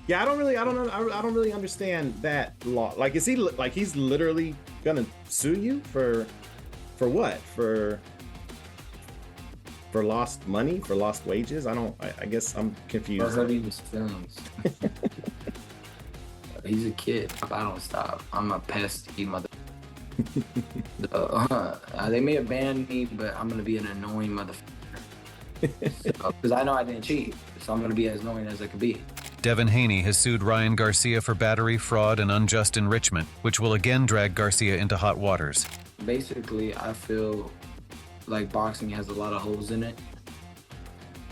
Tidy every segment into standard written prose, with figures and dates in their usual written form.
Yeah, I don't know, I don't really understand that law. Like, is he like he's literally gonna sue you for what? For lost money, for lost wages? I don't. I guess I'm Those confused. are his feelings. He's a kid. If I don't stop, I'm a pesky mother. They may have banned me, but I'm gonna be an annoying motherfucker. Because I know I didn't cheat, so I'm gonna be as annoying as I could be. Devin Haney has sued Ryan Garcia for battery, fraud, and unjust enrichment, which will again drag Garcia into hot waters. Basically, I feel like boxing has a lot of holes in it,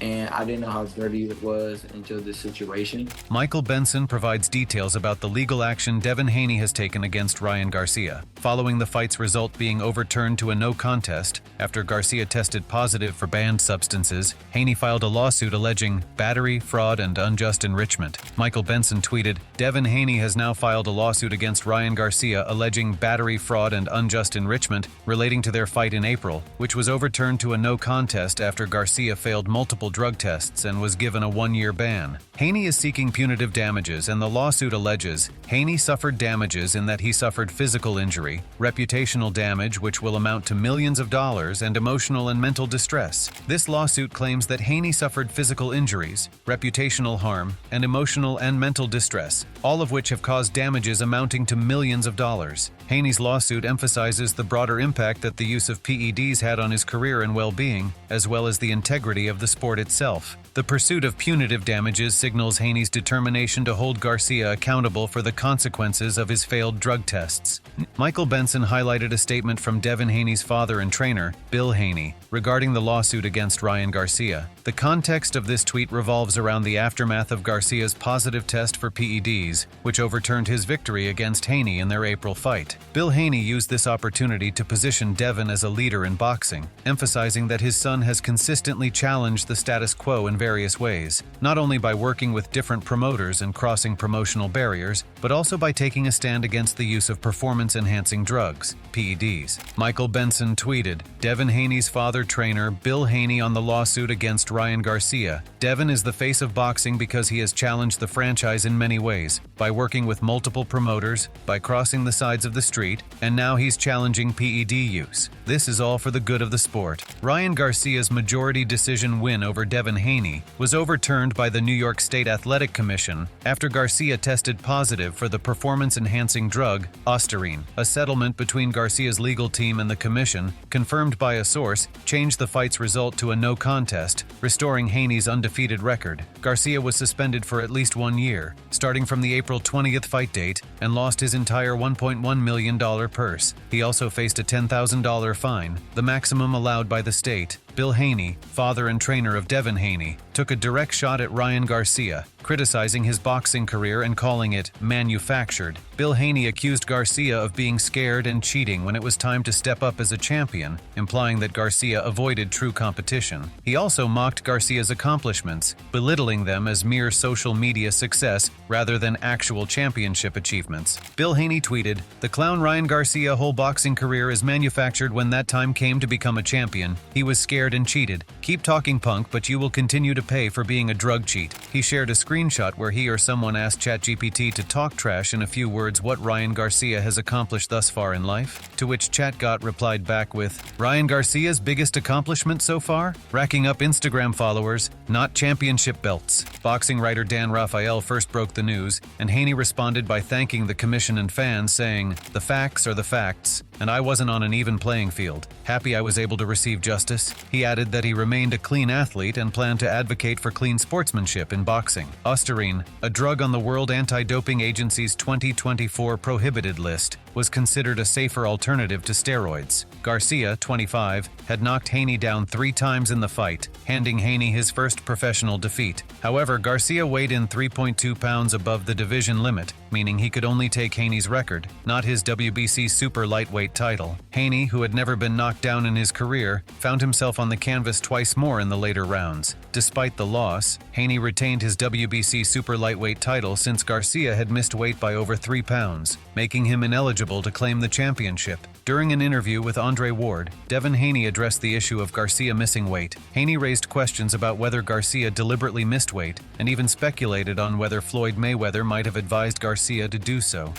and I didn't know how dirty it was until this situation. Michael Benson provides details about the legal action Devin Haney has taken against Ryan Garcia. Following the fight's result being overturned to a no contest, after Garcia tested positive for banned substances, Haney filed a lawsuit alleging battery, fraud, and unjust enrichment. Michael Benson tweeted, "Devin Haney has now filed a lawsuit against Ryan Garcia alleging battery, fraud, and unjust enrichment relating to their fight in April, which was overturned to a no contest after Garcia failed multiple drug tests and was given a 1-year ban. Haney is seeking punitive damages, and the lawsuit alleges Haney suffered damages in that he suffered physical injury, reputational damage which will amount to millions of dollars, and emotional and mental distress. This lawsuit claims that Haney suffered physical injuries, reputational harm, and emotional and mental distress, all of which have caused damages amounting to millions of dollars. Haney's lawsuit emphasizes the broader impact that the use of PEDs had on his career and well-being, as well as the integrity of the sport itself. The pursuit of punitive damages signals Haney's determination to hold Garcia accountable for the consequences of his failed drug tests. Michael Benson highlighted a statement from Devin Haney's father and trainer, Bill Haney, regarding the lawsuit against Ryan Garcia. The context of this tweet revolves around the aftermath of Garcia's positive test for PEDs, which overturned his victory against Haney in their April fight. Bill Haney used this opportunity to position Devin as a leader in boxing, emphasizing that his son has consistently challenged the status quo in various ways, not only by working with different promoters and crossing promotional barriers, but also by taking a stand against the use of performance-enhancing drugs, PEDs. Michael Benson tweeted, "Devin Haney's father trainer, Bill Haney, on the lawsuit against Ryan Garcia. Devin is the face of boxing because he has challenged the franchise in many ways, by working with multiple promoters, by crossing the sides of the street, and now he's challenging PED use. This is all for the good of the sport." Ryan Garcia's majority decision win over Devin Haney was overturned by the New York State Athletic Commission after Garcia tested positive for the performance-enhancing drug Ostarine. A settlement between Garcia's legal team and the commission, confirmed by a source, changed the fight's result to a no contest, restoring Haney's undefeated record. Garcia was suspended for at least 1 year, starting from the April 20th fight date, and lost his entire $1.1 million purse. He also faced a $10,000 fine, the maximum allowed by the state. Bill Haney, father and trainer of Devin Haney, took a direct shot at Ryan Garcia, criticizing his boxing career and calling it manufactured. Bill Haney accused Garcia of being scared and cheating when it was time to step up as a champion, implying that Garcia avoided true competition. He also mocked Garcia's accomplishments, belittling them as mere social media success rather than actual championship achievements. Bill Haney tweeted, "The clown Ryan Garcia whole boxing career is manufactured. When that time came to become a champion, he was scared and cheated. Keep talking, punk, but you will continue to pay for being a drug cheat." He shared a screenshot where he or someone asked ChatGPT to talk trash in a few words what Ryan Garcia has accomplished thus far in life, to which ChatGot replied back with, "Ryan Garcia's biggest accomplishment so far? Racking up Instagram followers, not championship belts." Boxing writer Dan Rafael first broke the news, and Haney responded by thanking the commission and fans, saying, "The facts are the facts, and I wasn't on an even playing field. Happy I was able to receive justice." He added that he remained a clean athlete and planned to advocate for clean sportsmanship in boxing. Ostarine, a drug on the World Anti-Doping Agency's 2024 prohibited list, was considered a safer alternative to steroids. Garcia, 25, had knocked Haney down 3 times in the fight, handing Haney his first professional defeat. However, Garcia weighed in 3.2 pounds above the division limit, meaning he could only take Haney's record, not his WBC super lightweight title. Haney, who had never been knocked down in his career, found himself on the canvas twice more in the later rounds. Despite the loss, Haney retained his WBC super lightweight title since Garcia had missed weight by over 3 pounds, making him ineligible to claim the championship. During an interview with Andre Ward, Devin Haney addressed the issue of Garcia missing weight. Haney raised questions about whether Garcia deliberately missed weight and even speculated on whether Floyd Mayweather might have advised Garcia to do so.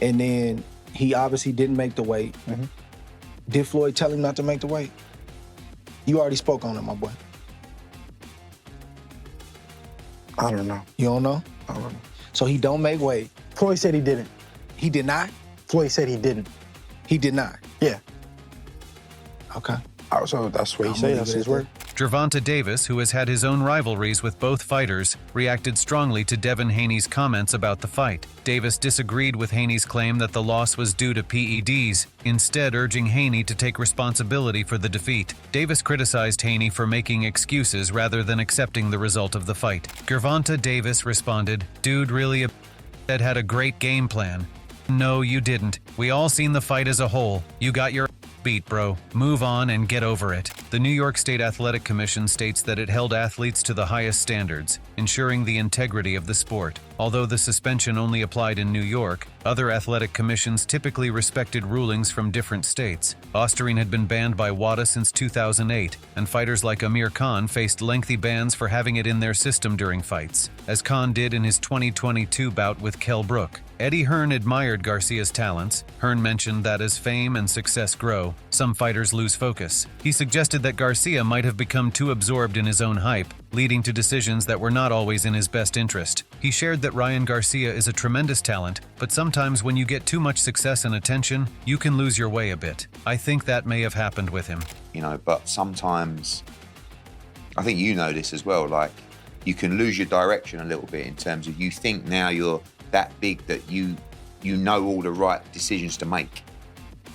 And then he obviously didn't make the weight. Did Floyd tell him not to make the weight? You already spoke on it, my boy. I don't know. You don't know? I don't know. So he don't make weight. Floyd said he didn't. He did not? Floyd said he didn't. He did not? Yeah. Okay. So that's what he I'm said. gonna That's leave it his at word. Gervonta Davis, who has had his own rivalries with both fighters, reacted strongly to Devin Haney's comments about the fight. Davis disagreed with Haney's claim that the loss was due to PEDs, instead urging Haney to take responsibility for the defeat. Davis criticized Haney for making excuses rather than accepting the result of the fight. Gervonta Davis responded, "Dude, really had a great game plan. No, you didn't. We all seen the fight as a whole. You got your beat, bro. Move on and get over it." The New York State Athletic Commission states that it held athletes to the highest standards, ensuring the integrity of the sport. Although the suspension only applied in New York, other athletic commissions typically respected rulings from different states. Osterine had been banned by WADA since 2008, and fighters like Amir Khan faced lengthy bans for having it in their system during fights, as Khan did in his 2022 bout with Kell Brook. Eddie Hearn admired Garcia's talents. Hearn mentioned that as fame and success grow, some fighters lose focus. He suggested that Garcia might have become too absorbed in his own hype, leading to decisions that were not always in his best interest. He shared that Ryan Garcia is a tremendous talent, but sometimes when you get too much success and attention, you can lose your way a bit. I think that may have happened with him. But sometimes, I think you know this as well, like, you can lose your direction a little bit in terms of you think now you're that big that you know all the right decisions to make.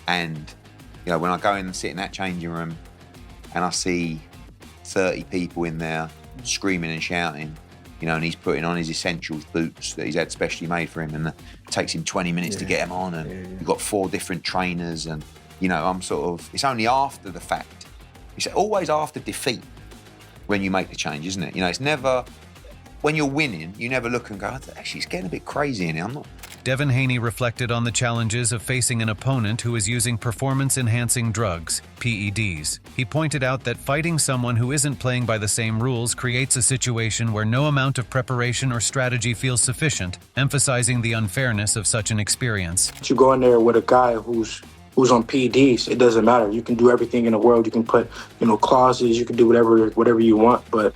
And, when I go in and sit in that changing room and I see 30 people in there screaming and shouting, and he's putting on his essentials boots that he's had specially made for him, and it takes him 20 minutes to get them on, and you've got 4 different trainers, and, I'm it's only after the fact. It's always after defeat when you make the change, isn't it? It's never, when you're winning, you never look and go, actually, it's getting a bit crazy in here. I'm not. Devin Haney reflected on the challenges of facing an opponent who is using performance-enhancing drugs, PEDs. He pointed out that fighting someone who isn't playing by the same rules creates a situation where no amount of preparation or strategy feels sufficient, emphasizing the unfairness of such an experience. You go in there with a guy who's on PEDs, it doesn't matter. You can do everything in the world. You can put, clauses, you can do whatever you want, but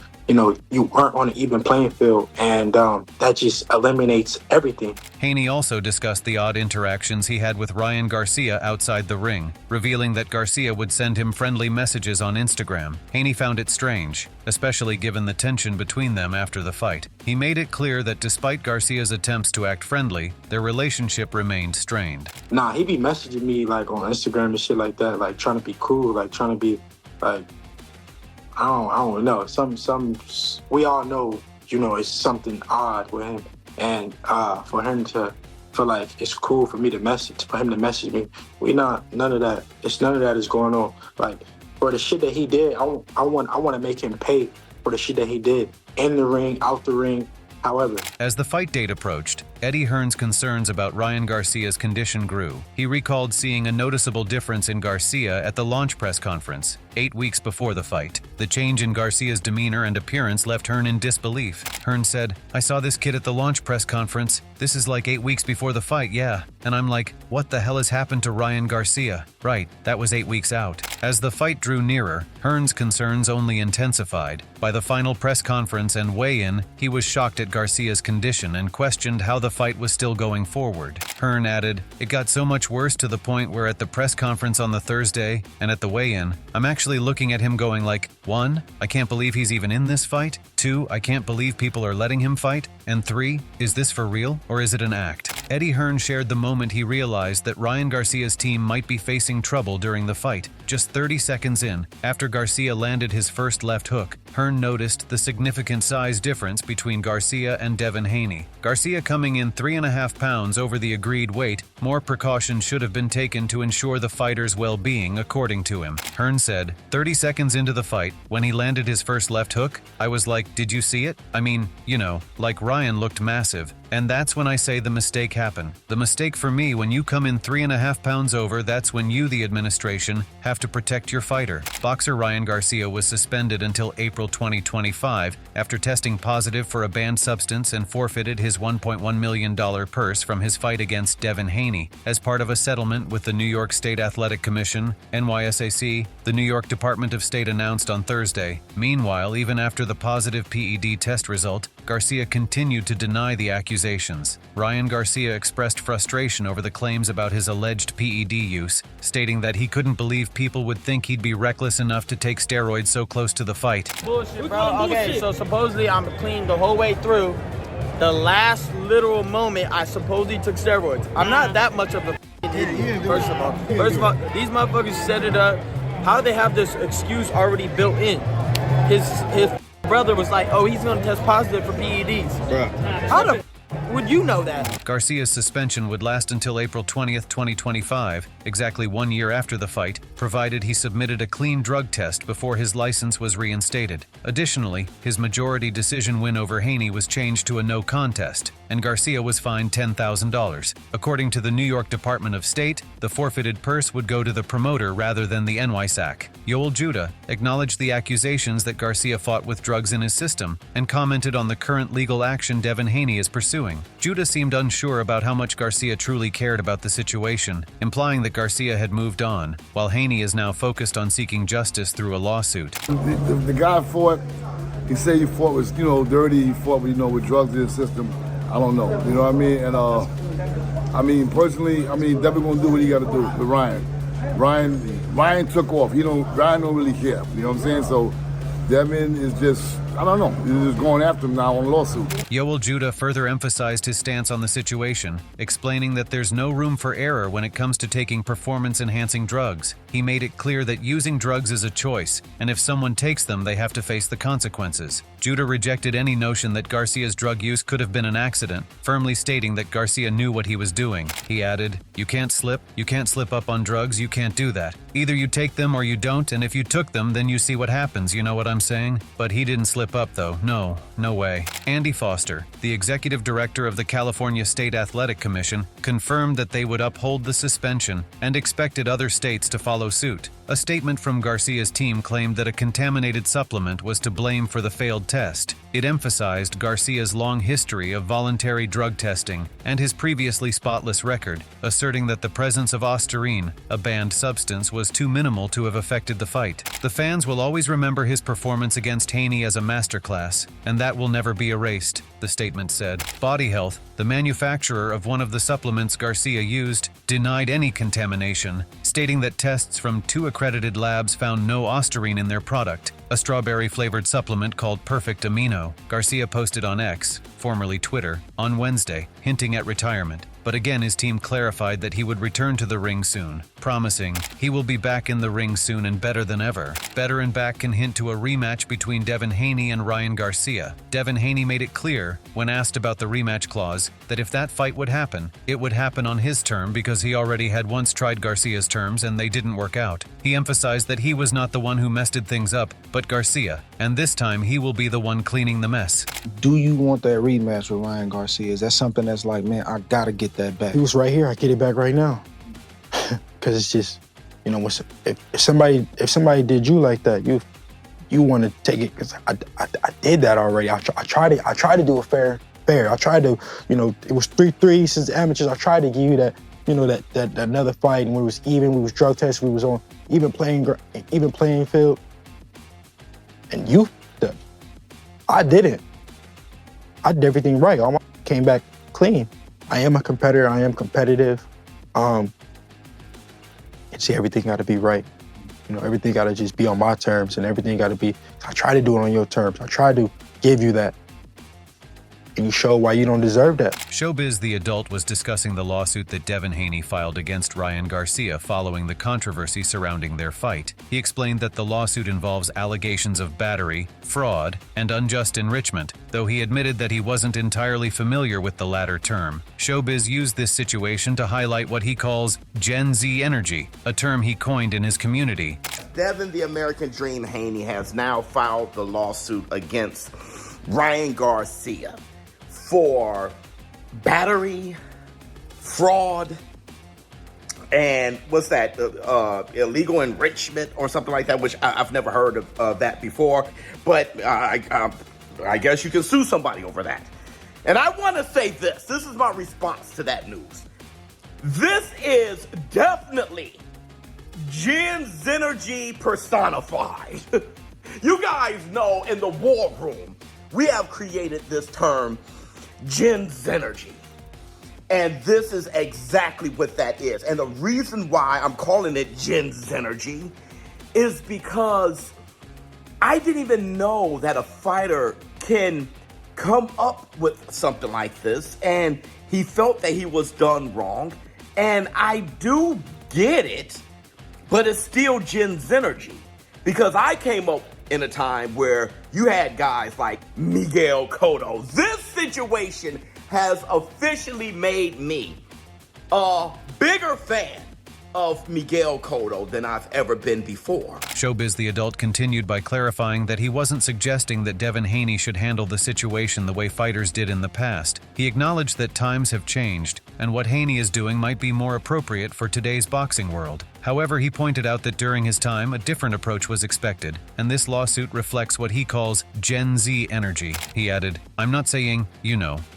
you aren't on an even playing field, and that just eliminates everything. Haney also discussed the odd interactions he had with Ryan Garcia outside the ring, revealing that Garcia would send him friendly messages on Instagram. Haney found it strange, especially given the tension between them after the fight. He made it clear that despite Garcia's attempts to act friendly, their relationship remained strained. Nah, he be messaging me like on Instagram and shit like that, like trying to be cool, like trying to be like, I don't know. We all know, it's something odd with him. And for him to feel like it's cool for him to message me, none of that is going on. Like, for the shit that he did, I want to make him pay for the shit that he did in the ring, out the ring, however. As the fight date approached, Eddie Hearn's concerns about Ryan Garcia's condition grew. He recalled seeing a noticeable difference in Garcia at the launch press conference, 8 weeks before the fight. The change in Garcia's demeanor and appearance left Hearn in disbelief. Hearn said, "I saw this kid at the launch press conference. This is like 8 weeks before the fight, yeah. And I'm like, what the hell has happened to Ryan Garcia? Right, that was 8 weeks out." As the fight drew nearer, Hearn's concerns only intensified. By the final press conference and weigh-in, he was shocked at Garcia's condition and questioned how the fight was still going forward. Hearn added, "It got so much worse to the point where at the press conference on the Thursday and at the weigh-in, I'm actually looking at him going like, 1, I can't believe he's even in this fight. 2, I can't believe people are letting him fight. And 3, is this for real or is it an act?" Eddie Hearn shared the moment he realized that Ryan Garcia's team might be facing trouble during the fight. Just 30 seconds in, after Garcia landed his first left hook, Hearn noticed the significant size difference between Garcia and Devin Haney. Garcia coming in 3.5 pounds over the agreed weight, more precautions should have been taken to ensure the fighter's well-being, according to him. Hearn said, 30 seconds into the fight, when he landed his first left hook, I was like, did you see it? I mean, you know, like Ryan looked massive. And that's when I say the mistake happened. The mistake for me, when you come in 3.5 pounds over, that's when you, the administration, have to protect your fighter. Boxer Ryan Garcia was suspended until April 2025 after testing positive for a banned substance and forfeited his $1.1 million purse from his fight against Devin Haney as part of a settlement with the New York State Athletic Commission, NYSAC, the New York Department of State announced on Thursday. Meanwhile, even after the positive PED test result, Garcia continued to deny the accusations. Ryan Garcia expressed frustration over the claims about his alleged PED use, stating that he couldn't believe people would think he'd be reckless enough to take steroids so close to the fight. Bullshit, bro. Okay, so supposedly I'm clean the whole way through. The last literal moment, I supposedly took steroids. I'm not that much of a idiot, first of all. First of all, these motherfuckers set it up. How they have this excuse already built in? His brother was like, oh, he's gonna test positive for PEDs. Bruh. How the would you know that? Garcia's suspension would last until April 20th, 2025, exactly 1 year after the fight, provided he submitted a clean drug test before his license was reinstated. Additionally, his majority decision win over Haney was changed to a no contest, and Garcia was fined $10,000. According to the New York Department of State, the forfeited purse would go to the promoter rather than the NYSAC. Yoel Judah acknowledged the accusations that Garcia fought with drugs in his system and commented on the current legal action Devin Haney is pursuing. Judah seemed unsure about how much Garcia truly cared about the situation, implying that Garcia had moved on, while Haney is now focused on seeking justice through a lawsuit. The guy fought, he said he fought was, dirty, he fought with, with drugs in his system. I don't know, you know what I mean? And personally, Devin gonna do what he gotta do with Ryan. Ryan took off. Ryan don't really care, you know what I'm saying? So Devin is just, I don't know, he's just going after him now on a lawsuit. Yoel Judah further emphasized his stance on the situation, explaining that there's no room for error when it comes to taking performance-enhancing drugs. He made it clear that using drugs is a choice, and if someone takes them, they have to face the consequences. Judah rejected any notion that Garcia's drug use could have been an accident, firmly stating that Garcia knew what he was doing. He added, you can't slip up on drugs, you can't do that. Either you take them or you don't, and if you took them, then you see what happens, you know what I'm saying? But he didn't slip up though, no way. Andy Foster, the executive director of the California State Athletic Commission, confirmed that they would uphold the suspension and expected other states to follow suit. A statement from Garcia's team claimed that a contaminated supplement was to blame for the failed test. It emphasized Garcia's long history of voluntary drug testing and his previously spotless record, asserting that the presence of ostarine, a banned substance, was too minimal to have affected the fight. The fans will always remember his performance against Haney as a masterclass, and that will never be erased, the statement said. Body Health, the manufacturer of one of the supplements Garcia used, denied any contamination, stating that tests from 2 accredited labs found no ostarine in their product, a strawberry-flavored supplement called Perfect Amino. Garcia posted on X, formerly Twitter, on Wednesday, hinting at retirement. But again, his team clarified that he would return to the ring soon, promising he will be back in the ring soon and better than ever. Better and back can hint to a rematch between Devin Haney and Ryan Garcia. Devin Haney made it clear, when asked about the rematch clause, that if that fight would happen, it would happen on his term because he already had once tried Garcia's terms and they didn't work out. He emphasized that he was not the one who messed things up, but Garcia, and this time he will be the one cleaning the mess. Do you want that rematch with Ryan Garcia? Is that something that's like, man, I gotta get that back? He was right here. I get it back right now. Because it's just, if somebody did you like that, you want to take it. Because I did that already. I tried it. I tried to do it fair. I tried to, it was 3-3 since amateurs. I tried to give you that, that another fight, and when it was even, we was drug tested, we was on even playing field. And I didn't. I did everything right. I came back clean. I am a competitor. I am competitive. And see, everything got to be right. Everything got to just be on my terms, and everything got to be. I try to do it on your terms. I try to give you that. and you show why you don't deserve that. Showbiz the Adult was discussing the lawsuit that Devin Haney filed against Ryan Garcia following the controversy surrounding their fight. He explained that the lawsuit involves allegations of battery, fraud, and unjust enrichment, though he admitted that he wasn't entirely familiar with the latter term. Showbiz used this situation to highlight what he calls Gen Z energy, a term he coined in his community. Devin the American Dream Haney has now filed the lawsuit against Ryan Garcia for battery, fraud, and what's that, illegal enrichment or something like that, which I've never heard of that before, but I guess you can sue somebody over that. And I want to say this is my response to that news. This is definitely Gen Zenergy personified. You guys know in the war room, we have created this term, Gen Zenergy. And this is exactly what that is. And the reason why I'm calling it Gen Zenergy is because I didn't even know that a fighter can come up with something like this, and he felt that he was done wrong. And I do get it, but it's still Gen Zenergy, because I came up in a time where you had guys like Miguel Cotto. This situation has officially made me a bigger fan of Miguel Cotto than I've ever been before. Showbiz the Adult continued by clarifying that he wasn't suggesting that Devin Haney should handle the situation the way fighters did in the past. He acknowledged that times have changed, and what Haney is doing might be more appropriate for today's boxing world. However, he pointed out that during his time, a different approach was expected, and this lawsuit reflects what he calls Gen Z energy. He added, "I'm not saying,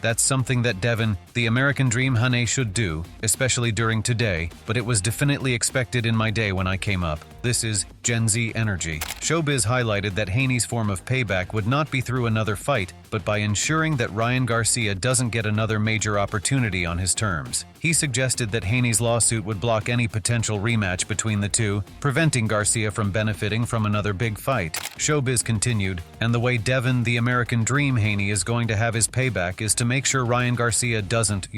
that's something that Devin, the American Dream Haney, should do, especially during today, but it was definitely expected in my day when I came up. This is Gen Z energy." Showbiz highlighted that Haney's form of payback would not be through another fight, but by ensuring that Ryan Garcia doesn't get another major opportunity on his terms. He suggested that Haney's lawsuit would block any potential rematch between the two, preventing Garcia from benefiting from another big fight. Showbiz continued, and the way Devin, the American Dream Haney, is going to have his payback is to make sure Ryan Garcia doesn't,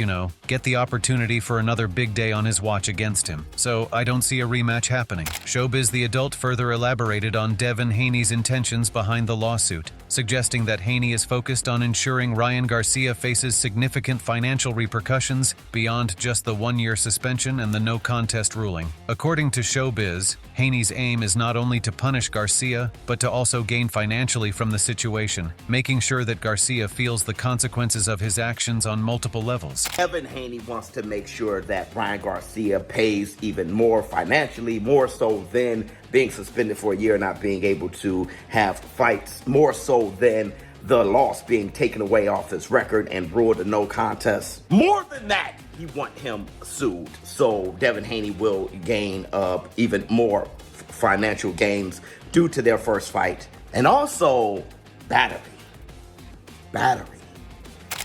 get the opportunity for another big day on his watch against him. So I don't see a rematch happening. Showbiz the Adult further elaborated on Devin Haney's intentions behind the lawsuit, suggesting that Haney is focused on ensuring Ryan Garcia faces significant financial repercussions beyond just the 1-year suspension and the no contest ruling. According to Showbiz, Haney's aim is not only to punish Garcia, but to also gain financially from the situation, making sure that Garcia feels the consequences of his actions on multiple levels. Devin Haney wants to make sure that Ryan Garcia pays even more financially, more so than being suspended for a year, not being able to have fights, more so than the loss being taken away off his record and ruled a no contest. More than that, he wants him sued, so Devin Haney will gain even more financial gains due to their first fight. And also, battery.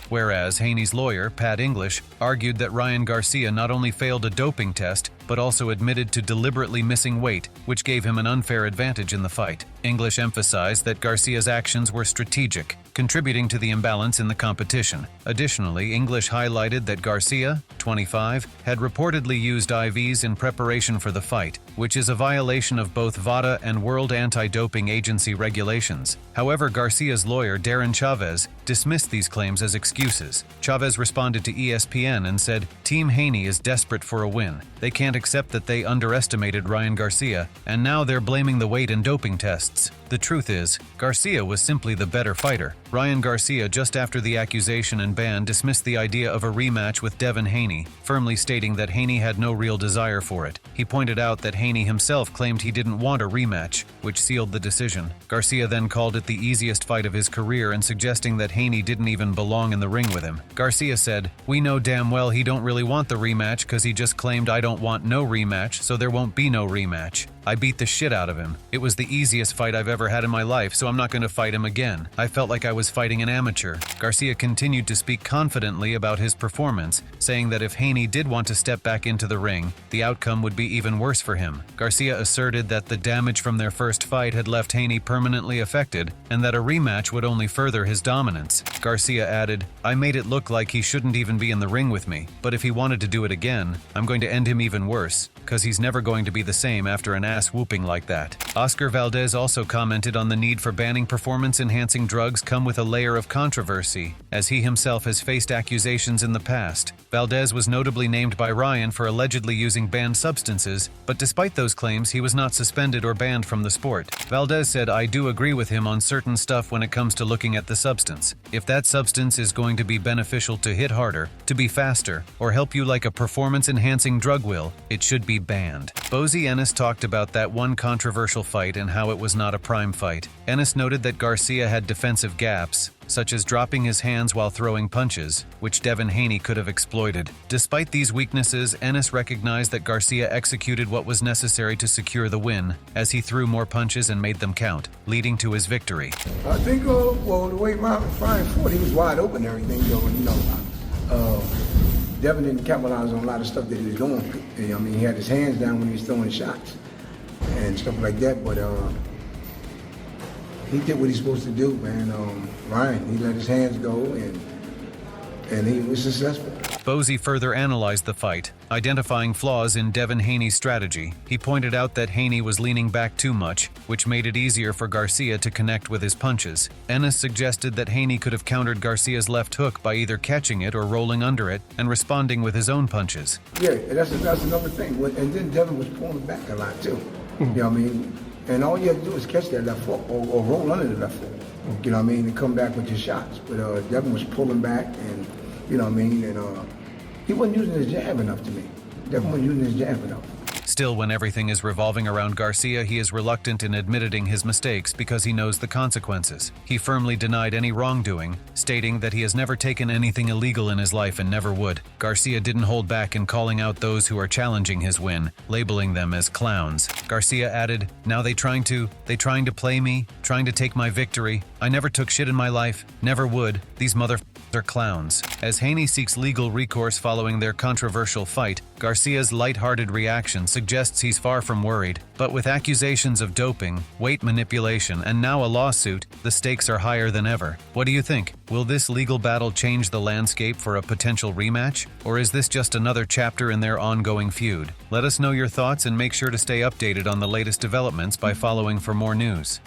Whereas Haney's lawyer, Pat English, argued that Ryan Garcia not only failed a doping test, but also admitted to deliberately missing weight, which gave him an unfair advantage in the fight. English emphasized that Garcia's actions were strategic, contributing to the imbalance in the competition. Additionally, English highlighted that Garcia, 25, had reportedly used IVs in preparation for the fight, which is a violation of both VADA and World Anti-Doping Agency regulations. However, Garcia's lawyer, Darren Chavez, dismissed these claims as excuses. Chavez responded to ESPN and said, "Team Haney is desperate for a win. They can't accept that they underestimated Ryan Garcia, and now they're blaming the weight and doping tests. The truth is, Garcia was simply the better fighter." Ryan Garcia, just after the accusation and ban, dismissed the idea of a rematch with Devin Haney, firmly stating that Haney had no real desire for it. He pointed out that Haney himself claimed he didn't want a rematch, which sealed the decision. Garcia then called it the easiest fight of his career and suggesting that Haney didn't even belong in the ring with him. Garcia said, "We know damn well he don't really want the rematch because he just claimed I don't want no rematch, so there won't be no rematch." I beat the shit out of him. It was the easiest fight I've ever had in my life, so I'm not going to fight him again. I felt like I was fighting an amateur. Garcia continued to speak confidently about his performance, saying that if Haney did want to step back into the ring, the outcome would be even worse for him. Garcia asserted that the damage from their first fight had left Haney permanently affected, and that a rematch would only further his dominance. Garcia added, "I made it look like he shouldn't even be in the ring with me, but if he wanted to do it again, I'm going to end him even worse, because he's never going to be the same after an ass whooping like that." Oscar Valdez also commented on the need for banning performance-enhancing drugs come with a layer of controversy, as he himself has faced accusations in the past. Valdez was notably named by Ryan for allegedly using banned substances, but despite those claims, he was not suspended or banned from the sport. Valdez said, "I do agree with him on certain stuff when it comes to looking at the substance. If that substance is going to be beneficial to hit harder, to be faster, or help you like a performance-enhancing drug will, it should be banned." Bozy Ennis talked about that one controversial fight and how it was not a prime fight. Ennis noted that Garcia had defensive gaps, such as dropping his hands while throwing punches, which Devin Haney could have exploited. Despite these weaknesses, Ennis recognized that Garcia executed what was necessary to secure the win, as he threw more punches and made them count, leading to his victory. I think, well, the way Ryan fought, he was wide open and everything, though, and, Devin didn't capitalize on a lot of stuff that he was doing. I mean, he had his hands down when he was throwing shots and stuff like that, but he did what he's supposed to do, man. Ryan, he let his hands go, and he was successful. Bozy further analyzed the fight, identifying flaws in Devin Haney's strategy. He pointed out that Haney was leaning back too much, which made it easier for Garcia to connect with his punches. Ennis suggested that Haney could have countered Garcia's left hook by either catching it or rolling under it and responding with his own punches. Yeah, that's another thing. And then Devin was pulling back a lot, too. You know what I mean? And all you have to do is catch that left foot or roll under the left foot. You know what I mean? And come back with your shots. But Devin was pulling back, and you know what I mean? And he wasn't using his jab enough to me. Devin wasn't using his jab enough. Still, when everything is revolving around Garcia, he is reluctant in admitting his mistakes because he knows the consequences. He firmly denied any wrongdoing, stating that he has never taken anything illegal in his life and never would. Garcia didn't hold back in calling out those who are challenging his win, labeling them as clowns. Garcia added, "Now they trying to play me, trying to take my victory. I never took shit in my life, never would. These motherfuckers are clowns." As Haney seeks legal recourse following their controversial fight, Garcia's lighthearted reaction suggests he's far from worried. But with accusations of doping, weight manipulation, and now a lawsuit, the stakes are higher than ever. What do you think? Will this legal battle change the landscape for a potential rematch? Or is this just another chapter in their ongoing feud? Let us know your thoughts and make sure to stay updated on the latest developments by following for more news.